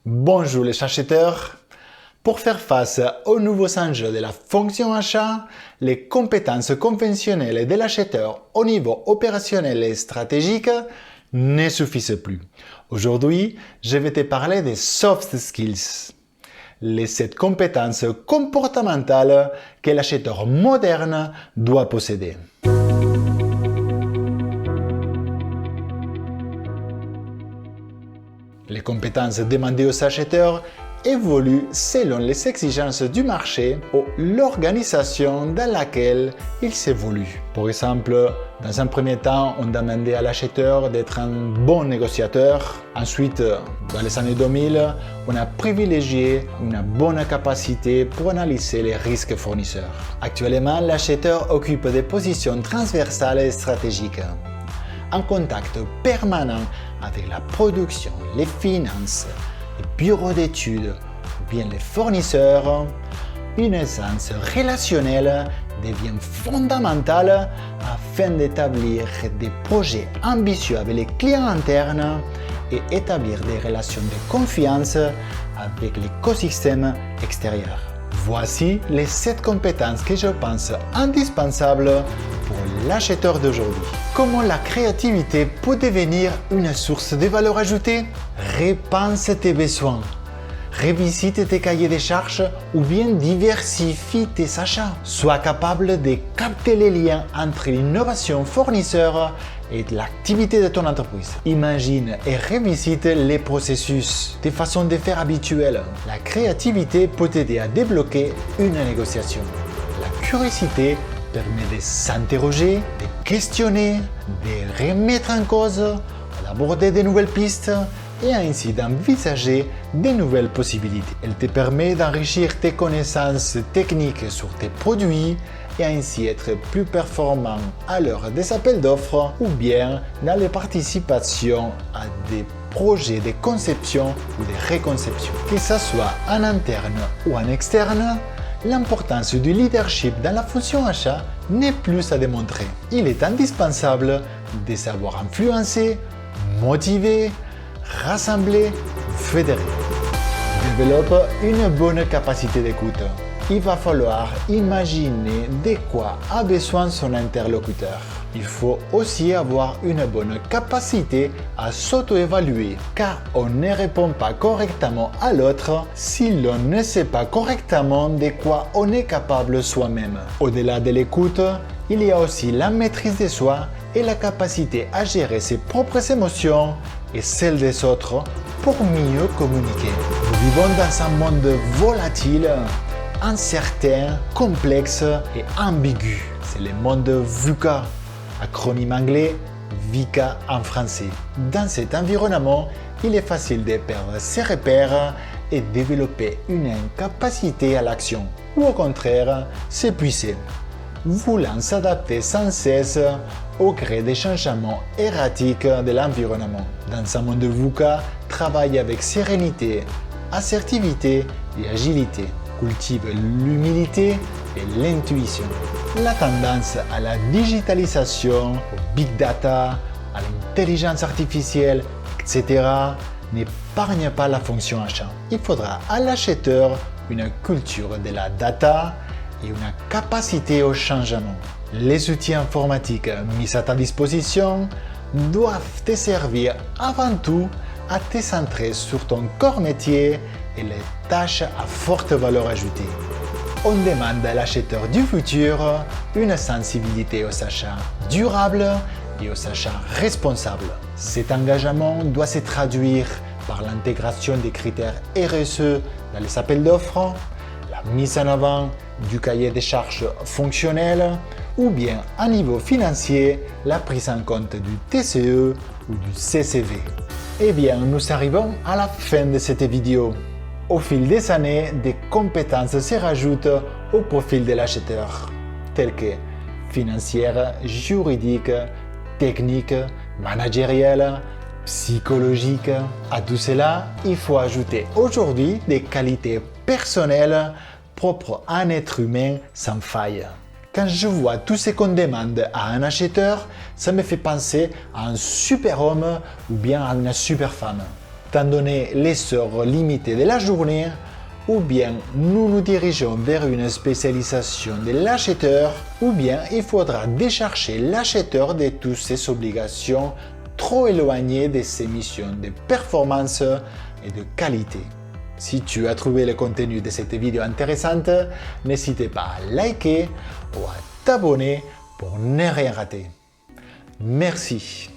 Bonjour les acheteurs. Pour faire face aux nouveaux enjeux de la fonction achat, les compétences conventionnelles de l'acheteur au niveau opérationnel et stratégique ne suffisent plus. Aujourd'hui, je vais te parler des soft skills, les 7 compétences comportementales que l'acheteur moderne doit posséder. Les compétences demandées aux acheteurs évoluent selon les exigences du marché ou l'organisation dans laquelle ils évoluent. Par exemple, dans un premier temps, on demandait à l'acheteur d'être un bon négociateur. Ensuite, dans les années 2000, on a privilégié une bonne capacité pour analyser les risques fournisseurs. Actuellement, l'acheteur occupe des positions transversales et stratégiques, en contact permanent avec la production, les finances, les bureaux d'études ou bien les fournisseurs. Une aisance relationnelle devient fondamentale afin d'établir des projets ambitieux avec les clients internes et établir des relations de confiance avec l'écosystème extérieur. Voici les 7 compétences que je pense indispensables pour l'acheteur d'aujourd'hui. Comment la créativité peut devenir une source de valeur ajoutée? Repense tes besoins, revisite tes cahiers de charges ou bien diversifie tes achats. Sois capable de capter les liens entre l'innovation fournisseur et l'activité de ton entreprise. Imagine et revisite les processus, tes façons de faire habituelles. La créativité peut t'aider à débloquer une négociation. La curiosité permet de s'interroger, de questionner, de remettre en cause, d'aborder de nouvelles pistes et ainsi d'envisager de nouvelles possibilités. Elle te permet d'enrichir tes connaissances techniques sur tes produits et ainsi être plus performant à l'heure des appels d'offres ou bien dans les participations à des projets de conception ou de réconception. Que ce soit en interne ou en externe, l'importance du leadership dans la fonction achat n'est plus à démontrer. Il est indispensable de savoir influencer, motiver, rassembler, fédérer. Développe une bonne capacité d'écoute. Il va falloir imaginer de quoi a besoin son interlocuteur. Il faut aussi avoir une bonne capacité à s'auto-évaluer, car on ne répond pas correctement à l'autre si l'on ne sait pas correctement de quoi on est capable soi-même. Au-delà de l'écoute, il y a aussi la maîtrise de soi et la capacité à gérer ses propres émotions et celles des autres pour mieux communiquer. Nous vivons dans un monde volatile, incertain, complexe et ambigu. C'est le monde VUCA, acronyme anglais VICA en français. Dans cet environnement, il est facile de perdre ses repères et développer une incapacité à l'action, ou au contraire, s'épuiser, voulant s'adapter sans cesse au gré des changements erratiques de l'environnement. Dans un monde VUCA, travaille avec sérénité, assertivité et agilité. Cultive l'humilité et l'intuition. La tendance à la digitalisation, au big data, à l'intelligence artificielle, etc. n'épargne pas la fonction achat. Il faudra à l'acheteur une culture de la data et une capacité au changement. Les outils informatiques mis à ta disposition doivent te servir avant tout à te centrer sur ton corps métier et les tâches à forte valeur ajoutée. On demande à l'acheteur du futur une sensibilité aux achats durables et aux achats responsables. Cet engagement doit se traduire par l'intégration des critères RSE dans les appels d'offres, la mise en avant du cahier des charges fonctionnel ou bien à niveau financier, la prise en compte du TCE ou du CCV. Eh bien, nous arrivons à la fin de cette vidéo. Au fil des années, des compétences se rajoutent au profil de l'acheteur, telles que financières, juridiques, techniques, managériales, psychologiques. À tout cela, il faut ajouter aujourd'hui des qualités personnelles propres à un être humain sans faille. Quand je vois tout ce qu'on demande à un acheteur, ça me fait penser à un super homme ou bien à une super femme. étant donné les heures limitées de la journée, ou bien nous nous dirigeons vers une spécialisation de l'acheteur, ou bien il faudra décharger l'acheteur de toutes ses obligations trop éloignées de ses missions de performance et de qualité. Si tu as trouvé le contenu de cette vidéo intéressante, n'hésite pas à liker ou à t'abonner pour ne rien rater. Merci.